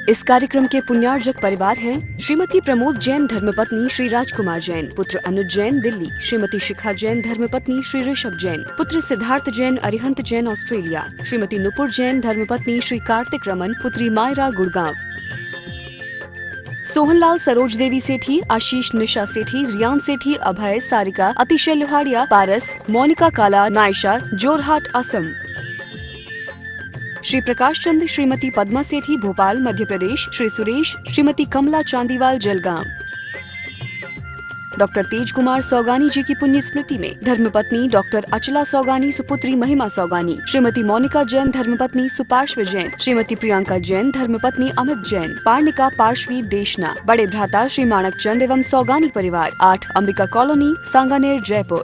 इस कार्यक्रम के पुण्यार्जक परिवार हैं श्रीमती प्रमोद जैन धर्मपत्नी श्री राजकुमार जैन, पुत्र अनुज जैन दिल्ली, श्रीमती शिखा जैन धर्मपत्नी श्री ऋषभ जैन, पुत्र सिद्धार्थ जैन अरिहंत जैन ऑस्ट्रेलिया, श्रीमती नुपुर जैन धर्मपत्नी श्री कार्तिक रमन, पुत्री मायरा गुड़गांव। सोहनलाल सरोज देवी सेठी, आशीष निशा सेठी, रियान सेठी, अभय, सारिका, अतिशय लोहाड़िया, पारस, मोनिका काला, नायशा, जोरहाट, असम। श्री प्रकाश चंद, श्रीमती पद्मा सेठी भोपाल मध्य प्रदेश, श्री सुरेश, श्रीमती कमला चांदीवाल जलगांव। डॉक्टर तेज कुमार सौगानी जी की पुण्य स्मृति में धर्मपत्नी डॉक्टर अचला सौगानी, सुपुत्री महिमा सौगानी, श्रीमती मोनिका जैन धर्मपत्नी सुपार्श्व जैन, श्रीमती प्रियंका जैन धर्मपत्नी अमित जैन, पार्णिका पार्श्वी देशना, बड़े भ्राता श्री माणक चंद एवं सौगानी परिवार, 8 अंबिका कॉलोनी, सांगानेर, जयपुर।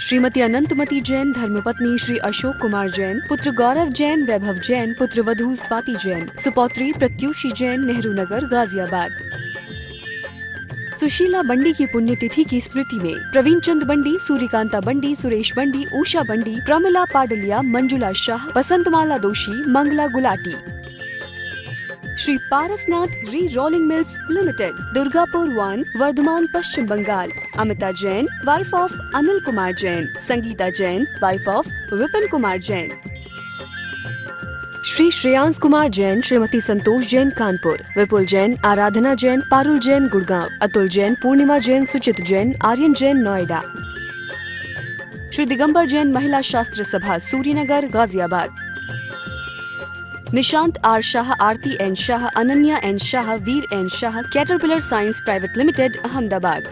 श्रीमती अनंतमती जैन धर्मपत्नी श्री अशोक कुमार जैन, पुत्र गौरव जैन, वैभव जैन, पुत्र वधू स्वाति जैन, सुपौत्री प्रत्युषी जैन, नेहरू नगर, गाजियाबाद। सुशीला बंडी की पुण्यतिथि की स्मृति में प्रवीण चंद बंडी, सूर्यकांता बंडी, सुरेश बंडी, उषा बंडी, प्रमिला पाडलिया, मंजुला शाह, बसंतमाला दोषी, Mangla Gulati. Shri Parasnath re rolling mills limited, Durgapur 1, Bardhaman, Paschim Bangal. Amita Jain, wife of Anil Kumar Jain, Sangeeta Jain, wife of Vipin Kumar Jain. Shri Shreyansh Kumar Jain, Shrimati Santosh Jain, Kanpur, Vipul Jain, Aradhana Jain, Parul Jain, Gurgaon, Atul Jain, Purnima Jain, Suchit Jain, Aryan Jain, Noida. Shri Digambar Jain, महिला शास्त्र सभा, Suryanagar, Ghaziabad. Nishant R Shah, Aarti N Shah, Ananya N Shah, Veer N Shah, Caterpillar Science private limited, Ahmedabad.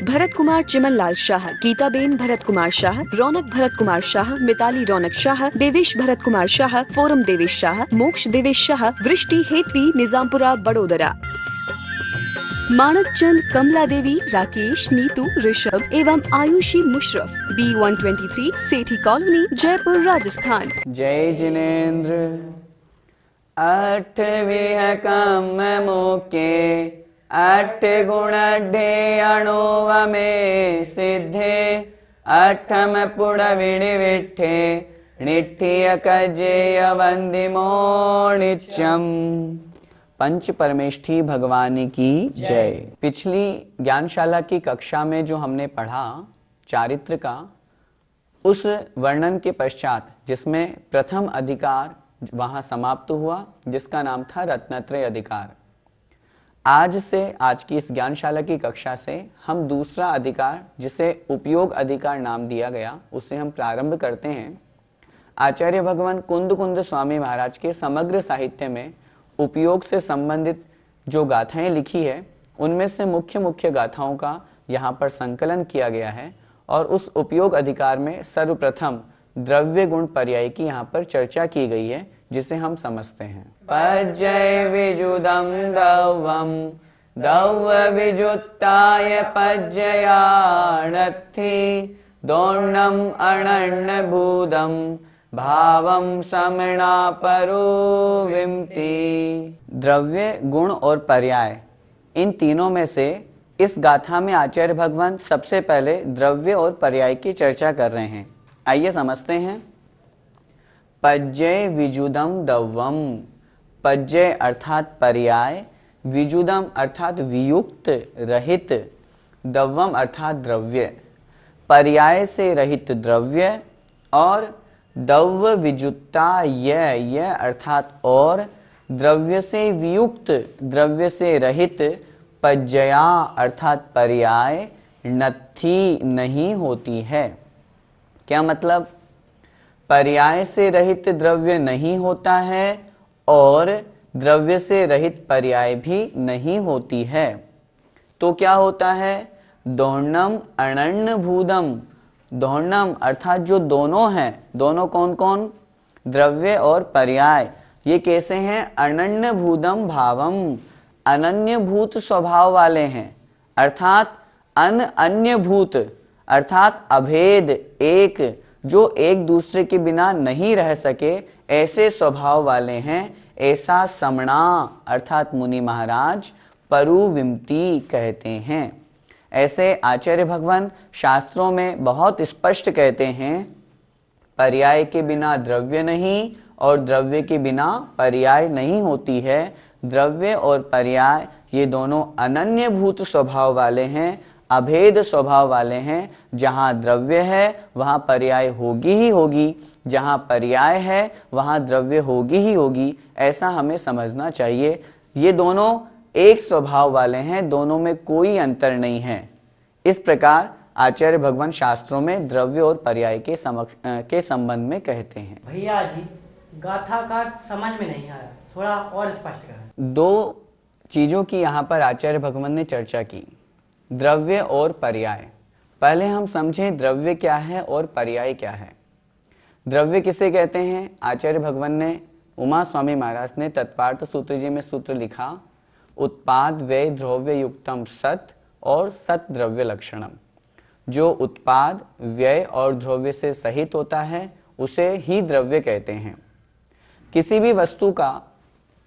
Bharat Kumar Chimanlal Shah, Geetaben Bharat Kumar Shah, Raunak Bharat Kumar Shah, Mitali Raunak Shah, Devesh Bharat Kumar Shah, forum Devesh Shah, Moksh Devesh Shah, वृष्टि हेतवी, निजामपुरा, बड़ोदरा। माणक चंद, कमला देवी, राकेश, नीतू, ऋषभ एवं आयुषी मुशरफ, B123, सेठी कॉलोनी, जयपुर, राजस्थान। जय जिनेन्द्र। 8 काम मोके 8 गुण अड्ढे अणुव में सिद्धे 8 पुड़ विणि विठे निठिय कजेय वंदिमो नित्यम। पंच परमेष्ठी भगवान की जय। पिछली ज्ञानशाला की कक्षा में जो हमने पढ़ा चारित्र का, उस वर्णन के पश्चात जिसमें प्रथम अधिकार वहां समाप्त हुआ, जिसका नाम था रत्नत्रय अधिकार। आज की इस ज्ञानशाला की कक्षा से हम दूसरा अधिकार, जिसे उपयोग अधिकार नाम दिया गया, उसे हम प्रारंभ करते हैं। आचार्य भगवान कुंद कुंद स्वामी महाराज के समग्र साहित्य में उपयोग से संबंधित जो गाथाएं लिखी है, उनमें से मुख्य मुख्य गाथाओं का यहाँ पर संकलन किया गया है और उस उपयोग अधिकार में सर्वप्रथम द्रव्य गुण पर्याय की यहाँ पर चर्चा की गई है, जिसे हम समझते हैं। पज्जय विजुदम दौवम दौव विजुत्ताय पज्जयाणत्थि दोर्णम अनण्य भूदम भावम समणा परोविमति। द्रव्य गुण और पर्याय, इन तीनों में से इस गाथा में आचार्य भगवान सबसे पहले द्रव्य और पर्याय की चर्चा कर रहे हैं। आइए समझते हैं। पज्जय विजुदम दौवम, पज्जय अर्थात पर्याय, विजुदम अर्थात वियुक्त रहित, दौवम अर्थात द्रव्य। पर्याय से रहित द्रव्य और दौव विजुत्ता यह अर्थात और, द्रव्य से वियुक्त द्रव्य से रहित, पज्जया अर्थात पर्याय, नत्थी नहीं होती है। क्या मतलब? पर्याय से रहित द्रव्य नहीं होता है और द्रव्य से रहित पर्याय भी नहीं होती है। तो क्या होता है? दोर्णम अनण्य भूदम, दोर्णम अर्थात जो दोनों हैं, दोनों कौन कौन? द्रव्य और पर्याय। ये कैसे हैं? अनन्य भूतम भावम, अनन्य भूत स्वभाव वाले हैं, अर्थात अन्य भूत अर्थात अभेद, एक, जो एक दूसरे के बिना नहीं रह सके, ऐसे स्वभाव वाले हैं। ऐसा समणा अर्थात मुनि महाराज परुविमति कहते हैं। ऐसे आचार्य भगवान शास्त्रों में बहुत स्पष्ट कहते हैं, पर्याय के बिना द्रव्य नहीं और द्रव्य के बिना पर्याय नहीं होती है। द्रव्य और पर्याय ये दोनों अनन्यभूत स्वभाव वाले हैं, अभेद स्वभाव वाले हैं। जहाँ द्रव्य है वहाँ पर्याय होगी ही होगी, जहाँ पर्याय है वहाँ द्रव्य होगी ही होगी, ऐसा हमें समझना चाहिए। ये दोनों एक स्वभाव वाले हैं, दोनों में कोई अंतर नहीं है। इस प्रकार आचार्य भगवान शास्त्रों में द्रव्य और पर्याय के संबंध में कहते हैं। भैया जी, गाथा का समझ में नहीं आया, थोड़ा और स्पष्ट करें। दो चीजों की यहाँ पर आचार्य भगवान ने चर्चा की, द्रव्य और पर्याय। पहले हम समझें द्रव्य क्या है और पर्याय क्या है। द्रव्य किसे कहते हैं? आचार्य भगवान ने, उमा स्वामी महाराज ने तत्वार्थ सूत्र जी में सूत्र लिखा, उत्पाद व्यय द्रव्य युक्तम सत और सत द्रव्य लक्षणम। जो उत्पाद व्यय और द्रव्य से सहित होता है उसे ही द्रव्य कहते हैं। किसी भी वस्तु का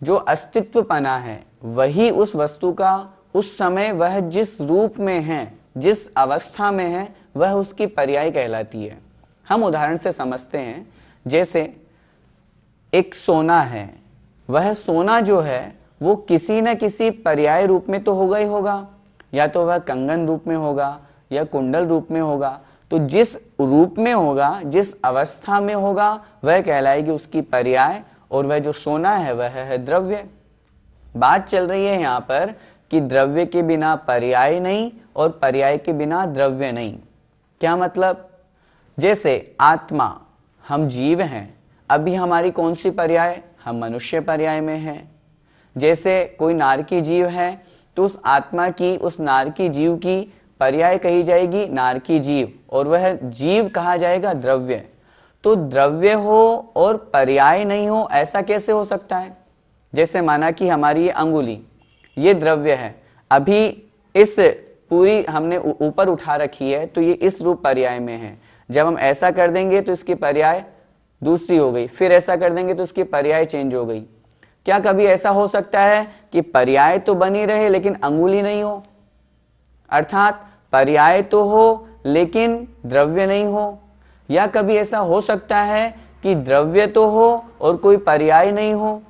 जो अस्तित्वपना है वही उस वस्तु का उस समय वह जिस रूप में है, जिस अवस्था में है, वह उसकी पर्याय कहलाती है। हम उदाहरण से समझते हैं, जैसे एक सोना है, वह सोना जो है वो किसी न किसी पर्याय रूप में तो होगा ही होगा, या तो वह कंगन रूप में होगा या कुंडल रूप में होगा। तो जिस रूप में होगा, जिस अवस्था में होगा, वह कहलाएगी उसकी पर्याय, और वह जो सोना है वह है द्रव्य। बात चल रही है यहाँ पर कि द्रव्य के बिना पर्याय नहीं और पर्याय के बिना द्रव्य नहीं। क्या मतलब? जैसे आत्मा, हम जीव हैं, अभी हमारी कौन सी पर्याय? हम मनुष्य पर्याय में हैं। जैसे कोई नारकी जीव है तो उस आत्मा की, उस नारकी जीव की पर्याय कही जाएगी नारकी जीव, और वह जीव कहा जाएगा द्रव्य। तो द्रव्य हो और पर्याय नहीं हो, ऐसा कैसे हो सकता है? जैसे माना कि हमारी ये अंगुली, ये द्रव्य है, अभी इस पूरी हमने ऊपर उठा रखी है तो ये इस रूप पर्याय में है। जब हम ऐसा कर देंगे तो इसकी पर्याय दूसरी हो गई, फिर ऐसा कर देंगे तो इसकी पर्याय चेंज हो गई। क्या कभी ऐसा हो सकता है कि पर्याय तो बनी रहे लेकिन अंगुली नहीं हो? अर्थात पर्याय तो हो लेकिन द्रव्य नहीं हो। या कभी ऐसा हो सकता है कि द्रव्य तो हो और कोई पर्याय नहीं हो?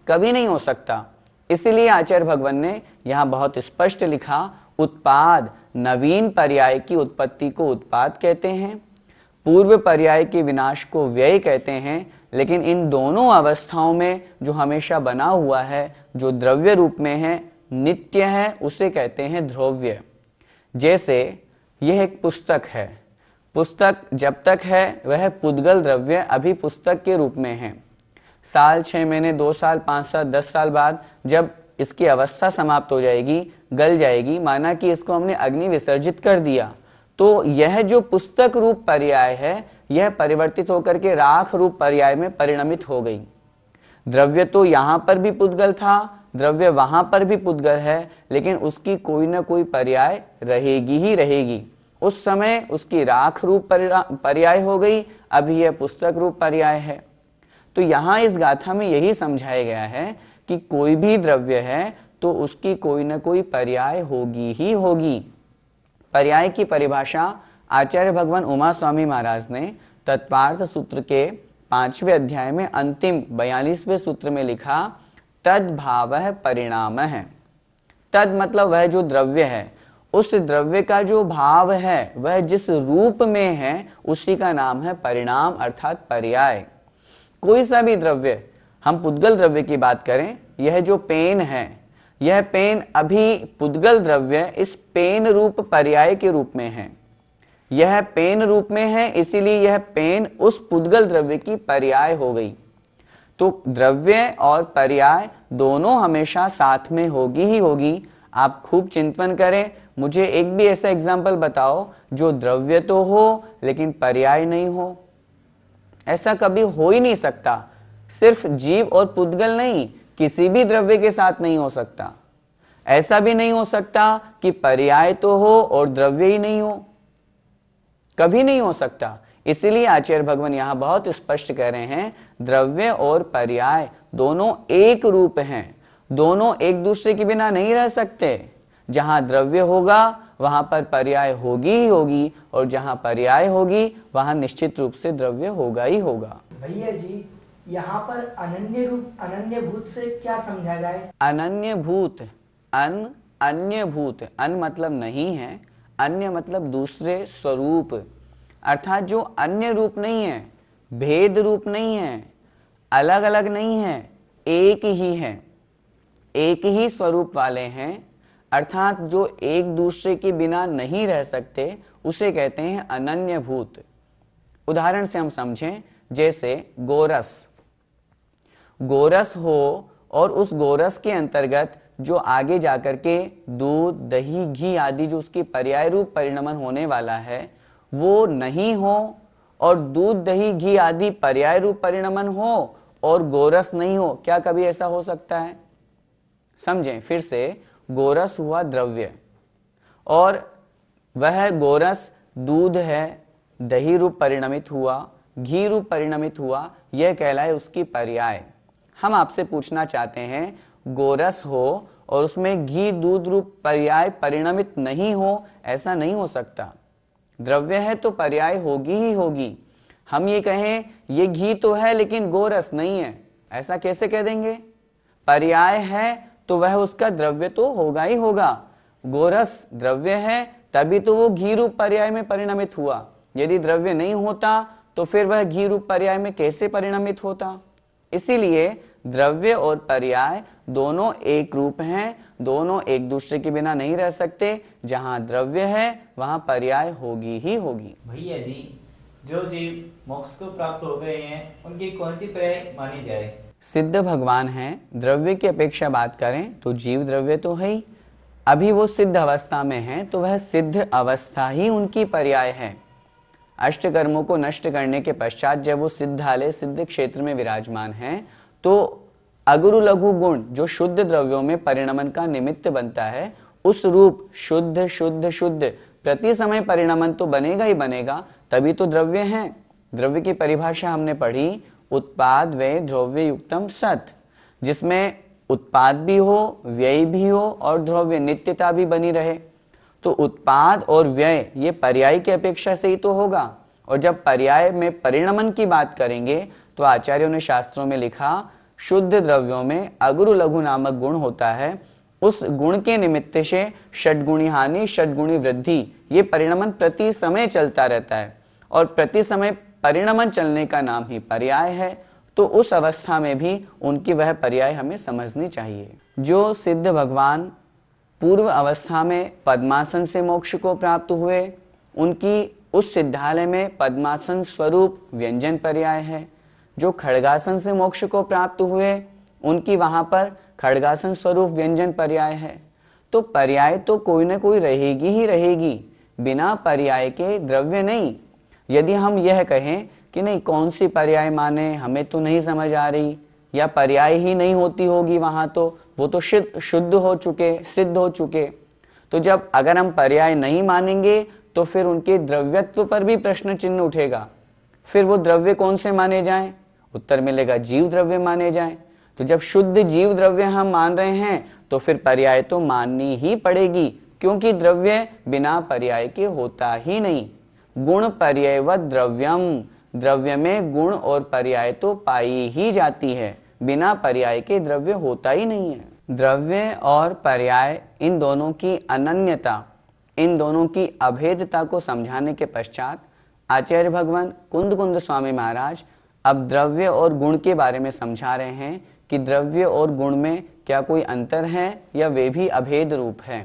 कभी नहीं हो सकता। इसीलिए आचार्य भगवान ने यहाँ बहुत स्पष्ट लिखा, उत्पाद, नवीन पर्याय की उत्पत्ति को उत्पाद कहते हैं, पूर्व पर्याय के विनाश को व्यय कहते हैं। लेकिन इन दोनों अवस्थाओं में जो हमेशा बना हुआ है, जो द्रव्य रूप में है, नित्य है, उसे कहते हैं द्रव्य। जैसे यह एक पुस्तक है, पुस्तक जब तक है वह पुद्गल द्रव्य अभी पुस्तक के रूप में है। साल, 6 महीने, 2 साल, 5 साल, 10 साल बाद जब इसकी अवस्था समाप्त हो जाएगी, गल जाएगी, माना कि इसको हमने अग्नि विसर्जित कर दिया, तो यह जो पुस्तक रूप पर्याय है यह परिवर्तित होकर के राख रूप पर्याय में परिणमित हो गई। द्रव्य तो यहाँ पर भी पुद्गल था, द्रव्य वहां पर भी पुद्गल है, लेकिन उसकी कोई ना कोई पर्याय रहेगी ही रहेगी। उस समय उसकी राख रूप पर्याय हो गई, अभी यह पुस्तक रूप पर्याय है। तो यहाँ इस गाथा में यही समझाया गया है कि कोई भी द्रव्य है तो उसकी कोई ना कोई पर्याय होगी ही होगी। पर्याय की परिभाषा आचार्य भगवान उमा स्वामी महाराज ने तत्वार्थ सूत्र के 5वें अध्याय में अंतिम 42वें सूत्र में लिखा, तद भावः परिणाम है। तद मतलब वह जो द्रव्य है, उस द्रव्य का जो भाव है, वह जिस रूप में है, उसी का नाम है परिणाम अर्थात पर्याय। कोई सा भी द्रव्य, हम पुद्गल द्रव्य की बात करें, यह जो पेन है, यह पेन अभी पुद्गल द्रव्य इस पेन रूप पर्याय के रूप में है। यह पेन रूप में है, इसीलिए यह पेन उस पुद्गल द्रव्य की पर्याय हो गई। तो द्रव्य और पर्याय दोनों हमेशा साथ में होगी ही होगी। आप खूब चिंतन करें, मुझे एक भी ऐसा एग्जाम्पल बताओ जो द्रव्य तो हो लेकिन पर्याय नहीं हो। ऐसा कभी हो ही नहीं सकता। सिर्फ जीव और पुद्गल नहीं, किसी भी द्रव्य के साथ नहीं हो सकता। ऐसा भी नहीं हो सकता कि पर्याय तो हो और द्रव्य ही नहीं हो, कभी नहीं हो सकता। इसीलिए आचार्य भगवान यहाँ बहुत स्पष्ट कह रहे हैं, द्रव्य और पर्याय दोनों एक रूप हैं, दोनों एक दूसरे के बिना नहीं रह सकते। जहां द्रव्य होगा वहां पर पर्याय होगी ही होगी, और जहां पर्याय होगी वहां निश्चित रूप से द्रव्य होगा ही होगा। भैया जी, यहाँ पर अनन्य रूप अनन्य भूत से क्या समझा जाए? अनन्य भूत, अन्य भूत, अन मतलब नहीं है, अन्य मतलब दूसरे स्वरूप, अर्थात जो अन्य रूप नहीं है, भेद रूप नहीं है, अलग अलग नहीं है, एक ही है, एक ही स्वरूप वाले हैं, अर्थात जो एक दूसरे के बिना नहीं रह सकते, उसे कहते हैं अनन्य भूत। उदाहरण से हम समझें, जैसे गोरस, गोरस हो और उस गोरस के अंतर्गत जो आगे जाकर के दूध, दही, घी आदि जो उसकी पर्याय रूप परिणमन होने वाला है वो नहीं हो, और दूध, दही, घी आदि पर्याय रूप परिणमन हो और गोरस नहीं हो, क्या कभी ऐसा हो सकता है? समझें फिर से, गोरस हुआ द्रव्य और वह गोरस दूध है, दही रूप परिणमित हुआ, घी रूप परिणमित हुआ, यह कहलाए उसकी पर्याय। हम आपसे पूछना चाहते हैं, गोरस हो और उसमें घी दूध रूप पर्याय परिणमित नहीं हो, ऐसा नहीं हो सकता। द्रव्य है तो पर्याय होगी ही होगी। हम ये कहें ये घी तो है लेकिन गोरस नहीं है, ऐसा कैसे कह देंगे? पर्याय है तो वह उसका द्रव्य तो होगा ही होगा। गोरस द्रव्य है तभी तो वो घी रूप पर्याय में परिणमित हुआ। यदि द्रव्य नहीं होता तो फिर वह घी रूप पर्याय में कैसे परिणमित होता? इसीलिए द्रव्य और पर्याय दोनों एक रूप हैं, दोनों एक दूसरे के बिना नहीं रह सकते। जहां द्रव्य है वहां पर्याय होगी ही होगी। भैया जी, जो जीव मोक्ष को प्राप्त हो गए हैं उनकी कौन सी पर्याय मानी जाए? सिद्ध भगवान हैं, द्रव्य की अपेक्षा बात करें तो जीव द्रव्य तो है ही, अभी वो सिद्ध अवस्था में हैं तो वह सिद्ध अवस्था ही उनकी पर्याय है। अष्ट कर्मों को नष्ट करने के पश्चात जब वो सिद्धालय सिद्ध क्षेत्र में विराजमान हैं तो अगुरु लघु गुण जो शुद्ध द्रव्यों में परिणमन का निमित्त बनता है, उस रूप शुद्ध शुद्ध शुद्ध प्रति समय परिणमन तो बनेगा ही बनेगा, तभी तो द्रव्य हैं। द्रव्य की परिभाषा हमने पढ़ी, उत्पाद व्यय द्रव्य युक्तम सत, जिसमें उत्पाद भी हो, व्यय भी हो और द्रव्य नित्यता भी बनी रहे। तो उत्पाद और व्यय ये पर्याय की अपेक्षा से ही तो होगा। और जब पर्याय में परिणमन की बात करेंगे तो आचार्यों ने शास्त्रों में लिखा, शुद्ध द्रव्यों में अगुरु लघु नामक गुण होता है, उस गुण के निमित्त से षड्गुणी हानि षड्गुणी वृद्धि ये परिणमन प्रति समय चलता रहता है, और प्रति समय परिणमन चलने का नाम ही पर्याय है। तो उस अवस्था में भी उनकी वह पर्याय हमें समझनी चाहिए। जो सिद्ध भगवान पूर्व अवस्था में पद्मासन से मोक्ष को प्राप्त हुए, उनकी उस सिद्धालय में पद्मासन स्वरूप व्यंजन पर्याय है। जो खड्गासन से मोक्ष को प्राप्त हुए, उनकी वहां पर खड्गासन स्वरूप व्यंजन पर्याय है। तो पर्याय तो कोई ना कोई रहेगी ही रहेगी, बिना पर्याय के द्रव्य नहीं। यदि हम यह कहें कि नहीं कौन सी पर्याय माने, हमें तो नहीं समझ आ रही, या पर्याय ही नहीं होती होगी वहां, तो वो तो शुद्ध हो चुके, सिद्ध हो चुके, तो जब अगर हम पर्याय नहीं मानेंगे तो फिर उनके द्रव्यत्व पर भी प्रश्न चिन्ह उठेगा। फिर वो द्रव्य कौन से माने जाएं? उत्तर मिलेगा जीव द्रव्य माने जाएं। तो जब शुद्ध जीव द्रव्य हम मान रहे हैं तो फिर पर्याय तो माननी ही पड़ेगी, क्योंकि द्रव्य बिना पर्याय के होता ही नहीं। गुण पर्यायवत द्रव्यम, द्रव्य में गुण और पर्याय तो पाई ही जाती है, बिना पर्याय के द्रव्य होता ही नहीं है। द्रव्य और पर्याय इन दोनों की अनन्यता, इन दोनों की अभेदता को समझाने के पश्चात आचार्य भगवान कुंद कुंद स्वामी महाराज अब द्रव्य और गुण के बारे में समझा रहे हैं कि द्रव्य और गुण में क्या कोई अंतर है या वे भी अभेद रूप है।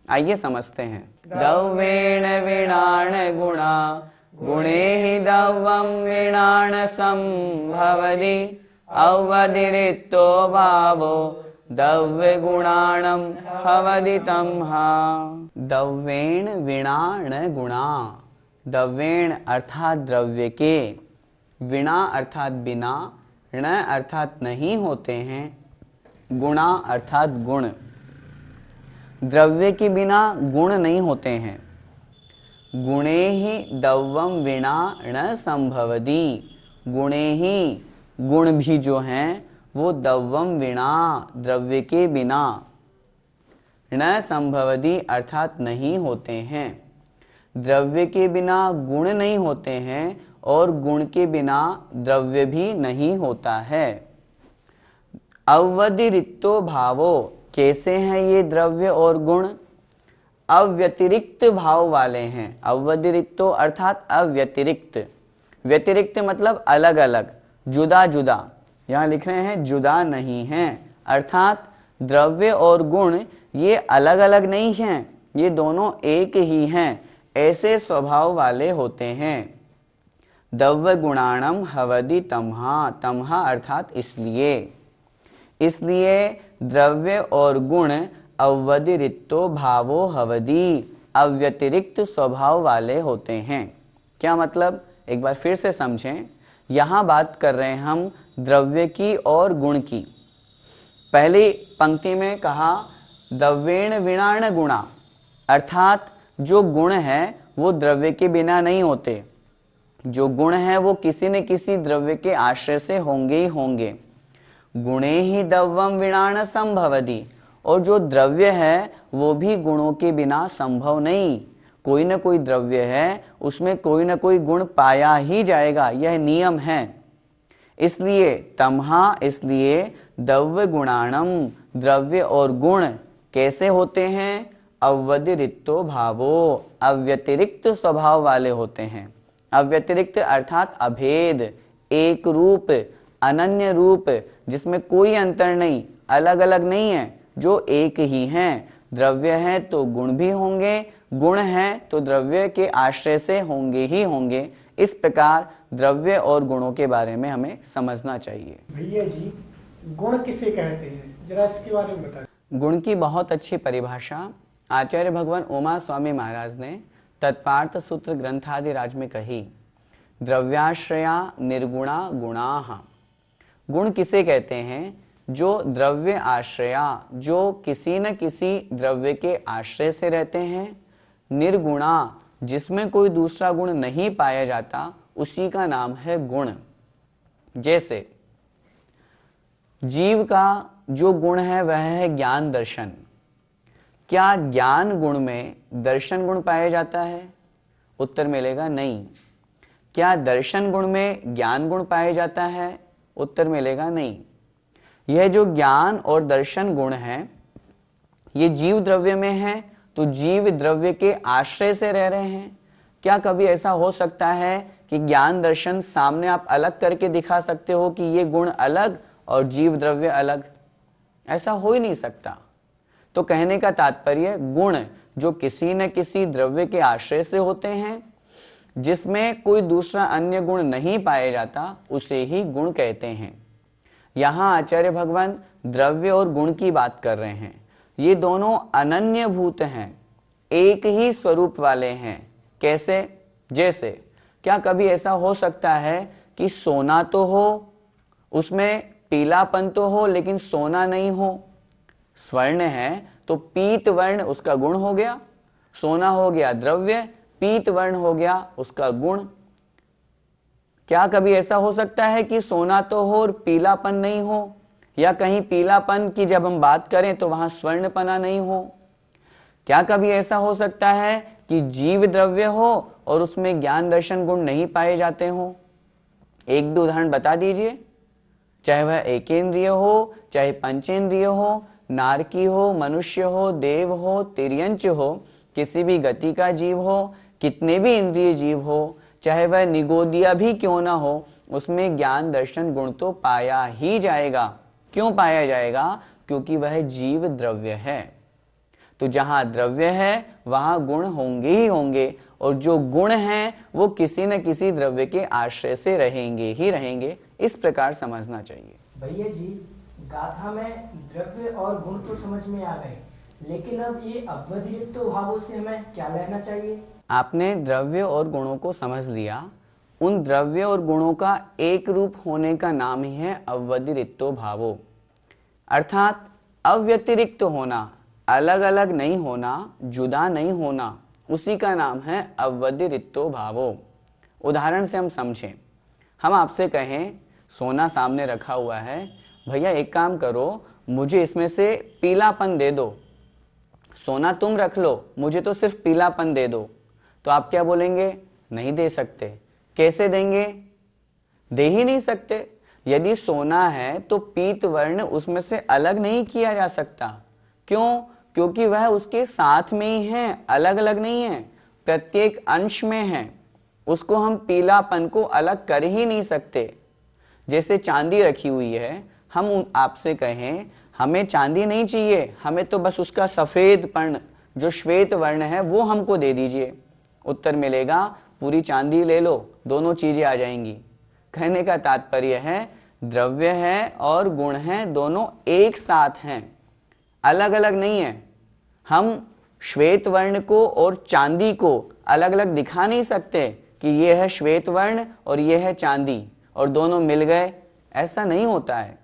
आइए समझते हैं। द्रव्येण वीणाण गुणा गुणे ही द्रव्यम वीणाण संभवति अवधिरितो भावो द्रव्य गुणाणम भवति तम्हा। द्रव्येण वीणाण गुणा, द्रव्येण अर्थात द्रव्य के, वीणा अर्थात बिना, ण अर्थात नहीं होते हैं, गुणा अर्थात गुण। द्रव्य के बिना गुण नहीं होते हैं। गुणे ही द्रव्यम वीणा न संभवति, गुणे ही गुण भी जो हैं वो द्रव्यम वीणा द्रव्य के बिना, न संभवति अर्थात नहीं होते हैं। द्रव्य के बिना गुण नहीं होते हैं और गुण के बिना द्रव्य भी नहीं होता है। अव्यतिरिक्तो भावो, कैसे हैं ये द्रव्य और गुण? अव्यतिरिक्त भाव वाले हैं। अव्यतिरिक्तो अर्थात अव्यतिरिक्त, व्यतिरिक्त मतलब अलग अलग, जुदा जुदा, यहाँ लिख रहे हैं जुदा नहीं हैं, अर्थात द्रव्य और गुण ये अलग अलग नहीं हैं, ये दोनों एक ही हैं, ऐसे स्वभाव वाले होते हैं। द्रव्य गुणाणम हवदि तमहा, तमहा अर्थात इसलिए, इसलिए द्रव्य और गुण अव्यतिरिक्तो भावो हवदि, अव्यतिरिक्त स्वभाव वाले होते हैं। क्या मतलब? एक बार फिर से समझें। यहाँ बात कर रहे हैं हम द्रव्य की और गुण की। पहली पंक्ति में कहा द्रव्येण विणाण गुणा, अर्थात जो गुण है वो द्रव्य के बिना नहीं होते, जो गुण है वो किसी न किसी द्रव्य के आश्रय से होंगे ही होंगे। गुणे ही द्रव्यम विणाण संभवति, और जो द्रव्य है वो भी गुणों के बिना संभव नहीं, कोई ना कोई द्रव्य है उसमें कोई ना कोई गुण पाया ही जाएगा, यह नियम है। इसलिए तमहा, इसलिए द्रव्य गुणाणम, द्रव्य और गुण कैसे होते हैं? अव्यतिरिक्तो भावो, अव्यतिरिक्त स्वभाव वाले होते हैं। अव्यतिरिक्त अर्थात अभेद, एक रूप, अनन्य रूप, जिसमें कोई अंतर नहीं, अलग अलग नहीं है, जो एक ही हैं। द्रव्य है तो गुण भी होंगे, गुण है तो द्रव्य के आश्रय से होंगे ही होंगे। इस प्रकार द्रव्य और गुणों के बारे में हमें समझना चाहिए। भैया जी, गुण किसे कहते हैं, जरा इसके बारे में बताइए। गुण की बहुत अच्छी परिभाषा आचार्य भगवान उमा स्वामी महाराज ने तत्वार्थ सूत्र ग्रंथादिराज में कही। द्रव्याश्रया निर्गुणा गुणाः, गुण किसे कहते हैं? जो द्रव्य आश्रया, जो किसी न किसी द्रव्य के आश्रय से रहते हैं। निर्गुणा, जिसमें कोई दूसरा गुण नहीं पाया जाता, उसी का नाम है गुण। जैसे जीव का जो गुण है वह है ज्ञान दर्शन। क्या ज्ञान गुण में दर्शन गुण पाया जाता है? उत्तर मिलेगा नहीं। क्या दर्शन गुण में ज्ञान गुण पाया जाता है? उत्तर मिलेगा नहीं। यह जो ज्ञान और दर्शन गुण है ये जीव द्रव्य में है, तो जीव द्रव्य के आश्रय से रह रहे हैं। क्या कभी ऐसा हो सकता है कि ज्ञान दर्शन सामने आप अलग करके दिखा सकते हो कि ये गुण अलग और जीव द्रव्य अलग? ऐसा हो ही नहीं सकता। तो कहने का तात्पर्य गुण जो किसी न किसी द्रव्य के आश्रय से होते हैं, जिसमें कोई दूसरा अन्य गुण नहीं पाया जाता, उसे ही गुण कहते हैं। यहाँ आचार्य भगवान द्रव्य और गुण की बात कर रहे हैं। ये दोनों अनन्य भूत हैं, एक ही स्वरूप वाले हैं। कैसे? जैसे क्या कभी ऐसा हो सकता है कि सोना तो हो, उसमें पीलापन तो हो, लेकिन सोना नहीं हो? स्वर्ण है तो पीत वर्ण उसका गुण हो गया, सोना हो गया द्रव्य, पीत वर्ण हो गया उसका गुण। क्या कभी ऐसा हो सकता है कि सोना तो हो और पीलापन नहीं हो, या कहीं पीलापन की जब हम बात करें तो वहां स्वर्णपना नहीं हो? क्या कभी ऐसा हो सकता है कि जीव द्रव्य हो और उसमें ज्ञान दर्शन गुण नहीं पाए जाते हो? एक दो उदाहरण बता दीजिए। चाहे वह एकेंद्रिय हो, चाहे पंचेंद्रिय हो, नारकी हो, मनुष्य हो, देव हो, तिर्यंच हो, किसी भी गति का जीव हो, कितने भी इंद्रिय जीव हो, चाहे वह निगोदिया भी क्यों ना हो, उसमें ज्ञान दर्शन गुण तो पाया ही जाएगा। क्यों पाया जाएगा? क्योंकि वह जीव द्रव्य है। तो जहां द्रव्य है वहां गुण होंगे ही होंगे, और जो गुण हैं वो किसी न किसी द्रव्य के आश्रय से रहेंगे ही रहेंगे। इस प्रकार समझना चाहिए। भैया जी, गाथा में द्रव्य और गुण तो समझ में आ गए, लेकिन अब ये अव्यतिरिक्त भावों से हमें क्या लेना चाहिए? आपने द्रव्य और गुणों को समझ लिया। उन द्रव्य और गुणों का एक रूप होने का नाम ही है अव्यतिरिक्तो भावो, अर्थात अव्यतिरिक्त होना, अलग अलग नहीं होना, जुदा नहीं होना, उसी का नाम है अव्यतिरिक्तो भावो। उदाहरण से हम समझें। हम आपसे कहें सोना सामने रखा हुआ है, भैया एक काम करो, मुझे इसमें से पीलापन दे दो। सोना तुम रख लो, मुझे तो सिर्फ पीलापन दे दो। तो आप क्या बोलेंगे? नहीं दे सकते। कैसे देंगे? दे ही नहीं सकते। यदि सोना है तो पीत वर्ण उसमें से अलग नहीं किया जा सकता। क्यों? क्योंकि वह उसके साथ में ही है, अलग अलग नहीं है, प्रत्येक अंश में है। उसको हम पीलापन को अलग कर ही नहीं सकते। जैसे चांदी रखी हुई है, हम आपसे कहें हमें चांदी नहीं चाहिए, हमें तो बस उसका सफेद पर्ण जो श्वेत वर्ण है वो हमको दे दीजिए, उत्तर मिलेगा पूरी चांदी ले लो, दोनों चीजें आ जाएंगी। कहने का तात्पर्य है द्रव्य है और गुण है, दोनों एक साथ हैं, अलग अलग नहीं है। हम श्वेत वर्ण को और चांदी को अलग अलग दिखा नहीं सकते कि ये है श्वेत वर्ण और ये है चांदी और दोनों मिल गए, ऐसा नहीं होता है।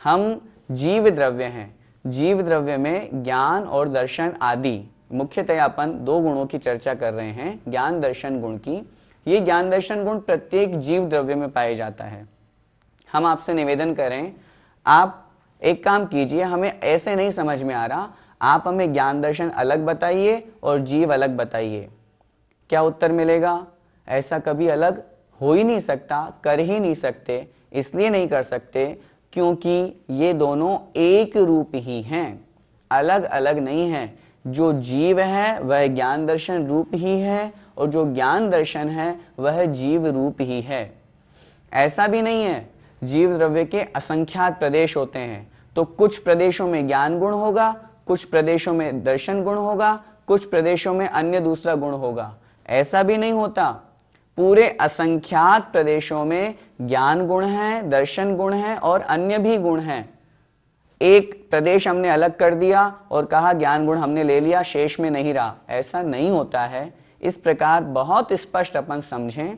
हम जीव द्रव्य हैं। जीव द्रव्य में ज्ञान और दर्शन आदि, मुख्यतः अपन दो गुणों की चर्चा कर रहे हैं, ज्ञान दर्शन गुण की। ये ज्ञान दर्शन गुण प्रत्येक जीव द्रव्य में पाए जाता है। हम आपसे निवेदन करें, आप एक काम कीजिए, हमें ऐसे नहीं समझ में आ रहा, आप हमें ज्ञान दर्शन अलग बताइए और जीव अलग बताइए, क्या उत्तर मिलेगा? ऐसा कभी अलग हो ही नहीं सकता, कर ही नहीं सकते। इसलिए नहीं कर सकते क्योंकि ये दोनों एक रूप ही हैं, अलग अलग नहीं है। जो जीव है वह ज्ञान दर्शन रूप ही है और जो ज्ञान दर्शन है वह जीव रूप ही है। ऐसा भी नहीं है, जीव द्रव्य के असंख्यात प्रदेश होते हैं, तो कुछ प्रदेशों में ज्ञान गुण होगा, कुछ प्रदेशों में दर्शन गुण होगा, कुछ प्रदेशों में अन्य दूसरा गुण होगा। ऐसा भी नहीं होता, पूरे असंख्यात प्रदेशों में ज्ञान गुण है, दर्शन गुण है और अन्य भी गुण हैं। एक प्रदेश हमने अलग कर दिया और कहा ज्ञान गुण हमने ले लिया, शेष में नहीं रहा, ऐसा नहीं होता है। इस प्रकार बहुत स्पष्ट अपन समझें,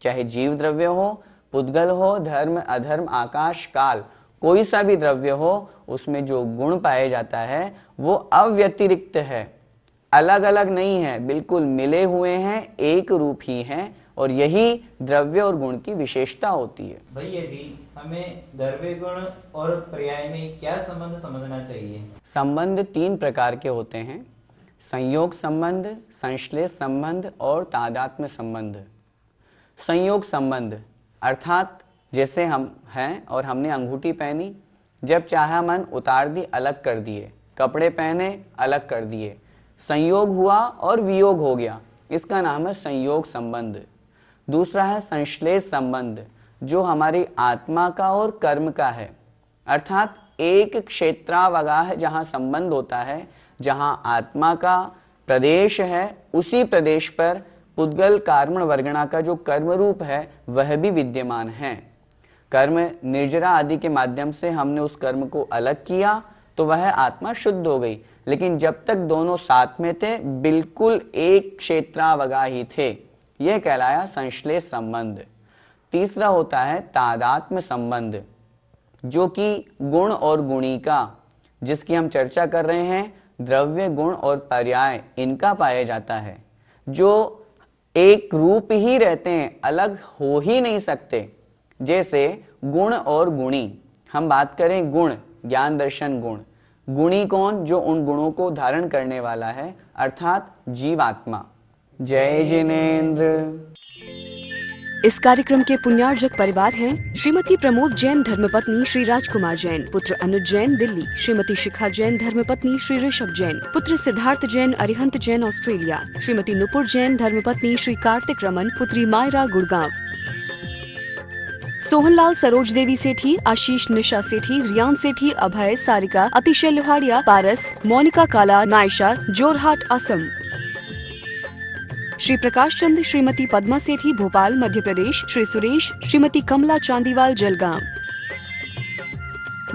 चाहे जीव द्रव्य हो, पुद्गल हो, धर्म अधर्म, आकाश काल, कोई सा भी द्रव्य हो, उसमें जो गुण पाया जाता है वो अव्यतिरिक्त है, अलग अलग नहीं है, बिल्कुल मिले हुए हैं, एक रूप ही हैं और यही द्रव्य और गुण की विशेषता होती है। भैया जी, हमें द्रव्य गुण और पर्याय में क्या संबंध समझना चाहिए? संबंध तीन प्रकार के होते हैं, संयोग संबंध, संश्लेष संबंध और तादात्म्य संबंध। संयोग संबंध अर्थात जैसे हम हैं और हमने अंगूठी पहनी, जब चाहा मन उतार दी, अलग कर दिए, कपड़े पहने अलग कर दिए, संयोग हुआ और वियोग हो गया, इसका नाम है संयोग संबंध। दूसरा है संश्लेष संबंध, जो हमारी आत्मा का और कर्म का है, अर्थात एक क्षेत्रावगाह जहाँ संबंध होता है, जहाँ आत्मा का प्रदेश है, उसी प्रदेश पर पुद्गल कार्मण वर्गणा का जो कर्म रूप है वह भी विद्यमान है। कर्म निर्जरा आदि के माध्यम से हमने उस कर्म को अलग किया तो वह आत्मा शुद्ध हो गई, लेकिन जब तक दोनों साथ में थे, बिल्कुल एक क्षेत्रावगाही थे, यह कहलाया संश्लेष संबंध। तीसरा होता है तादात्म्य संबंध, जो कि गुण और गुणी का, जिसकी हम चर्चा कर रहे हैं, द्रव्य गुण और पर्याय, इनका पाया जाता है, जो एक रूप ही रहते हैं, अलग हो ही नहीं सकते। जैसे गुण और गुणी, हम बात करें गुण, ज्ञान दर्शन गुण, गुणी कौन? जो उन गुणों को धारण करने वाला है, अर्थात जीवात्मा। जय जिनेन्द्र। इस कार्यक्रम के पुण्यार्जक परिवार हैं श्रीमती प्रमोद जैन धर्मपत्नी श्री राजकुमार जैन, पुत्र अनुज जैन दिल्ली, श्रीमती शिखा जैन धर्मपत्नी श्री ऋषभ जैन, पुत्र सिद्धार्थ जैन अरिहंत जैन ऑस्ट्रेलिया, श्रीमती नुपुर जैन धर्मपत्नी श्री कार्तिक रमन, पुत्री मायरा गुड़गांव। सोहनलाल सरोज देवी सेठी, आशीष निशा सेठी, रियान सेठी, अभय, सारिका, अतिशय लोहाड़िया, पारस, मोनिका काला, नायशा, जोरहाट असम। श्री प्रकाश चंद, श्रीमती पद्मा सेठी भोपाल मध्य प्रदेश, श्री सुरेश, श्रीमती कमला चांदीवाल जलगांव।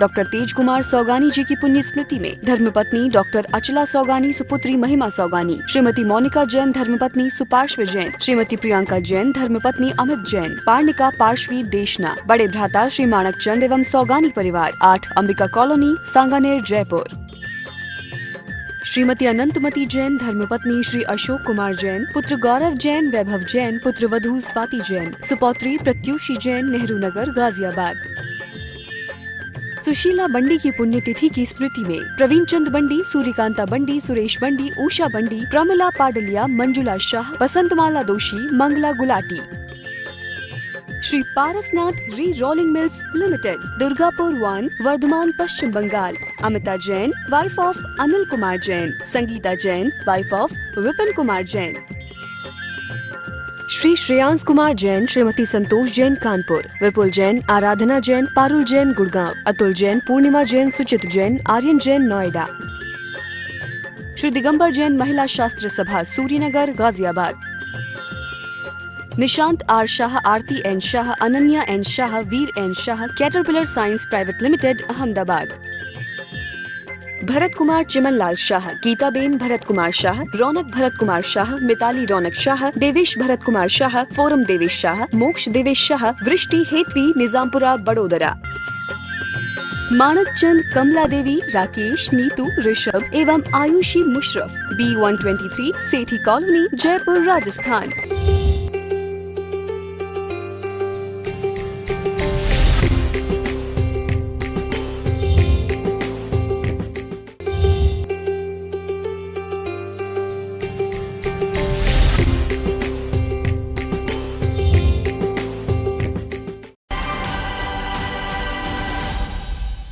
डॉक्टर तेज कुमार सौगानी जी की पुण्य स्मृति में धर्मपत्नी डॉक्टर अचला सौगानी, सुपुत्री महिमा सौगानी, श्रीमती मोनिका जैन धर्मपत्नी सुपार्श्व जैन, श्रीमती प्रियंका जैन धर्मपत्नी अमित जैन, पार्णिका पार्श्वी देशना, बड़े भ्राता श्री माणक चंद एवं सौगानी परिवार, 8 अंबिका कॉलोनी, सांगानेर, जयपुर। श्रीमती अनंतमती जैन धर्मपत्नी श्री अशोक कुमार जैन, पुत्र गौरव जैन, वैभव जैन, पुत्र वधू स्वाति जैन, सुपौत्री प्रत्युषी जैन, नेहरू नगर, गाजियाबाद। सुशीला बंडी की पुण्यतिथि की स्मृति में प्रवीण चंद बंडी, सूर्यकांता बंडी, सुरेश बंडी, उषा बंडी, प्रमिला पाडलिया, मंजुला शाह, बसंतमाला दोषी, Mangla Gulati. Shri Parasnath re rolling mills limited, Durgapur 1, Bardhaman, Paschim Bangal. Amita Jain, wife of Anil Kumar Jain. Sangeeta Jain, wife of Vipin Kumar Jain. Shri Shreyansh Kumar Jain, Shrimati Santosh Jain, Kanpur. Vipul Jain, Aradhana Jain, Parul Jain, Gurgaon. Atul Jain, Purnima Jain, Suchit Jain, Aryan Jain, Noida. Shri Digambar Jain, महिला शास्त्र सभा, Suryanagar, Ghaziabad. Nishant R Shah, Aarti N Shah, Ananya N Shah, Veer N Shah, Caterpillar Science private limited, Ahmedabad. Bharat Kumar Chiman Lal Shah, Geetaben Bharat Kumar Shah, Raunak Bharat Kumar Shah, Mitali Raunak Shah, Devesh Bharat Kumar Shah, forum Devesh Shah, Moksh Devesh Shah, वृष्टि हेतवी, निजामपुरा, बड़ोदरा। मानक चंद, कमला देवी, राकेश, नीतू, ऋषभ एवं आयुषी मुशरफ, B123, सेठी कॉलोनी, जयपुर, राजस्थान।